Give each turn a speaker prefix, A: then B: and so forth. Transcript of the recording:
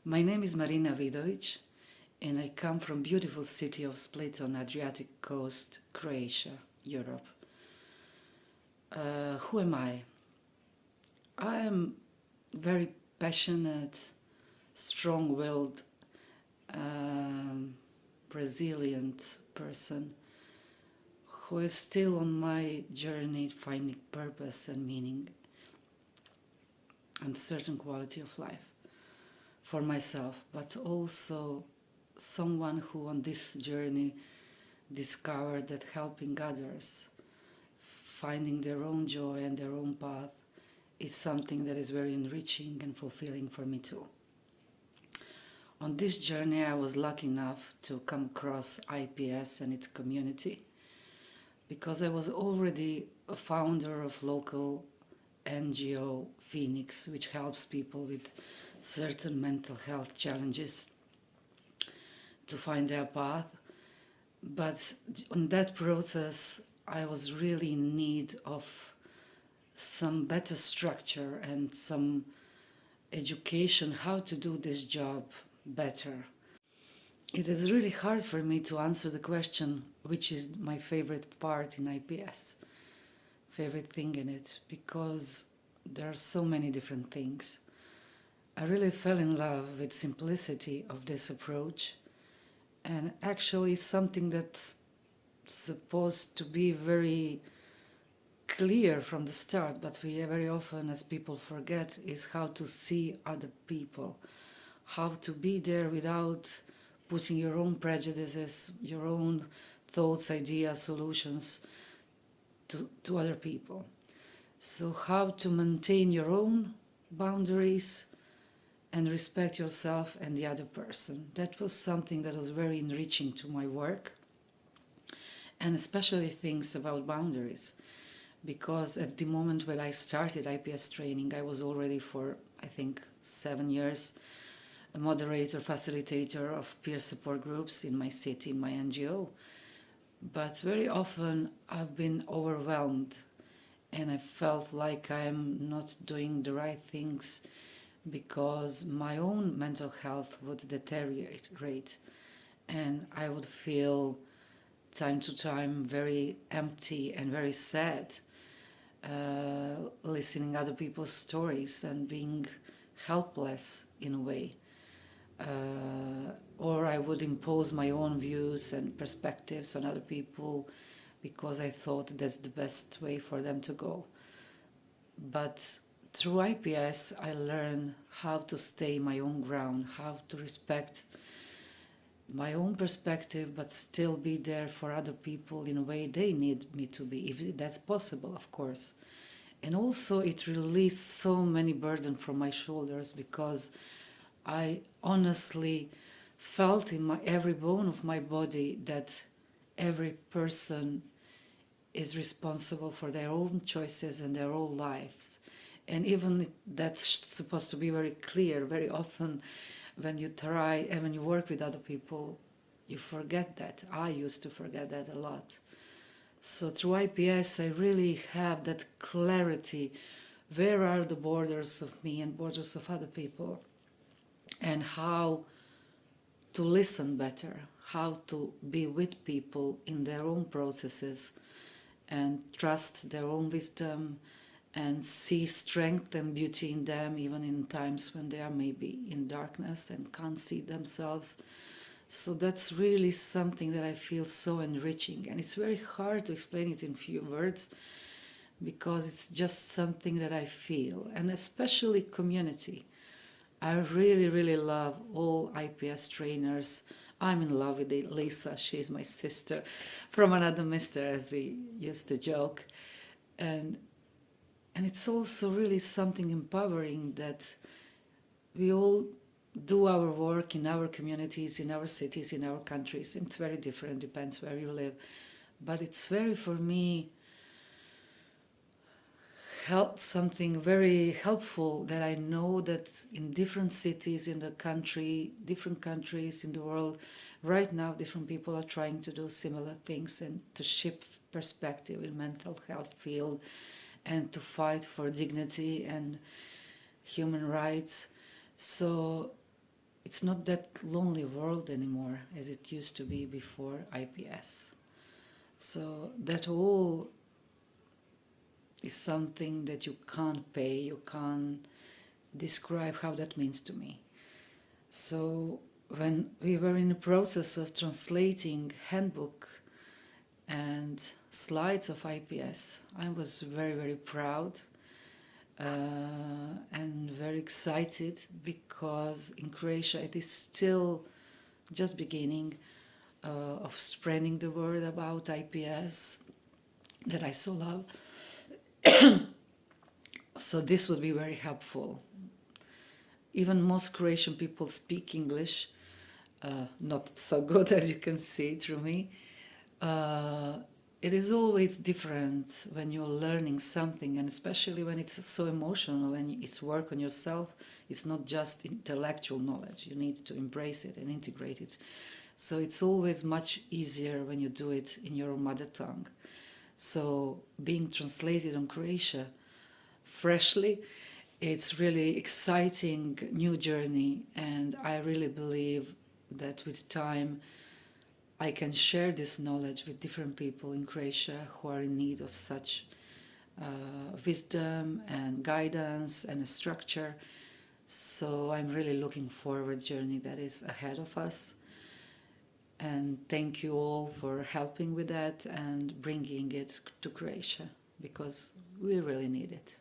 A: My name is Marina Vidović and I come from beautiful city of Split on Adriatic coast, Croatia, Europe. Who am I? I am very passionate, strong-willed, resilient person who is still on my journey finding purpose and meaning and certain quality of life for myself, but also someone who on this journey discovered that helping others, finding their own joy and their own path is something that is very enriching and fulfilling for me too. On this journey I was lucky enough to come across IPS and its community because I was already a founder of local NGO Phoenix, which helps people with certain mental health challenges to find their path. But in that process I was really in need of some better structure and some education how to do this job better. It is really hard for me to answer the question which is my favorite part in IPS, favorite thing in it, because there are so many different things. I really fell in love with simplicity of this approach, and actually something that's supposed to be very clear from the start, but we very often as people forget, is how to see other people, how to be there without putting your own prejudices, your own thoughts, ideas, solutions to other people. So how to maintain your own boundaries and respect yourself and the other person. That was something that was very enriching to my work, and especially things about boundaries, because at the moment when I started IPS training I was already for I think 7 years a moderator, facilitator of peer support groups in my city, in my NGO. But very often I've been overwhelmed and I felt like I'm not doing the right things because my own mental health would deteriorate and I would feel time to time very empty and very sad, listening other people's stories and being helpless in a way. Or I would impose my own views and perspectives on other people because I thought that's the best way for them to go. But through IPS I learned how to stay my own ground, how to respect my own perspective but still be there for other people in a way they need me to be, if that's possible, of course. And also it released so many burden from my shoulders because I honestly felt in every bone of my body that every person is responsible for their own choices and their own lives. And even that's supposed to be very clear, very often when you try and when you work with other people, you forget that. I used to forget that a lot. So through IPS I really have that clarity. Where are the borders of me and borders of other people? And how to listen better, how to be with people in their own processes and trust their own wisdom and see strength and beauty in them even in times when they are maybe in darkness and can't see themselves. So that's really something that I feel so enriching, and it's very hard to explain it in few words because it's just something that I feel, and especially community. I really, really love all IPS trainers. I'm in love with Lisa, she's my sister from another mister, as we used to joke. And it's also really something empowering that we all do our work in our communities, in our cities, in our countries. It's very different, depends where you live. But it's very, for me, something very helpful that I know that in different cities in the country, different countries in the world, right now different people are trying to do similar things and to shift perspective in mental health field and to fight for dignity and human rights. So it's not that lonely world anymore as it used to be before IPS. So that all is something that you can't pay, you can't describe how that means to me. So when we were in the process of translating handbook and slides of IPS, I was very, very proud and very excited, because in Croatia it is still just beginning of spreading the word about IPS that I so love. So this would be very helpful. Even most Croatian people speak English, not so good as you can see through me. It is always different when you're learning something, and especially when it's so emotional and it's work on yourself. It's not just intellectual knowledge. You need to embrace it and integrate it. So it's always much easier when you do it in your mother tongue. So being translated on Croatia freshly, it's really exciting new journey, and I really believe that with time I can share this knowledge with different people in Croatia who are in need of such wisdom and guidance and a structure. So I'm really looking forward to the journey that is ahead of us. And thank you all for helping with that and bringing it to Croatia, because we really need it.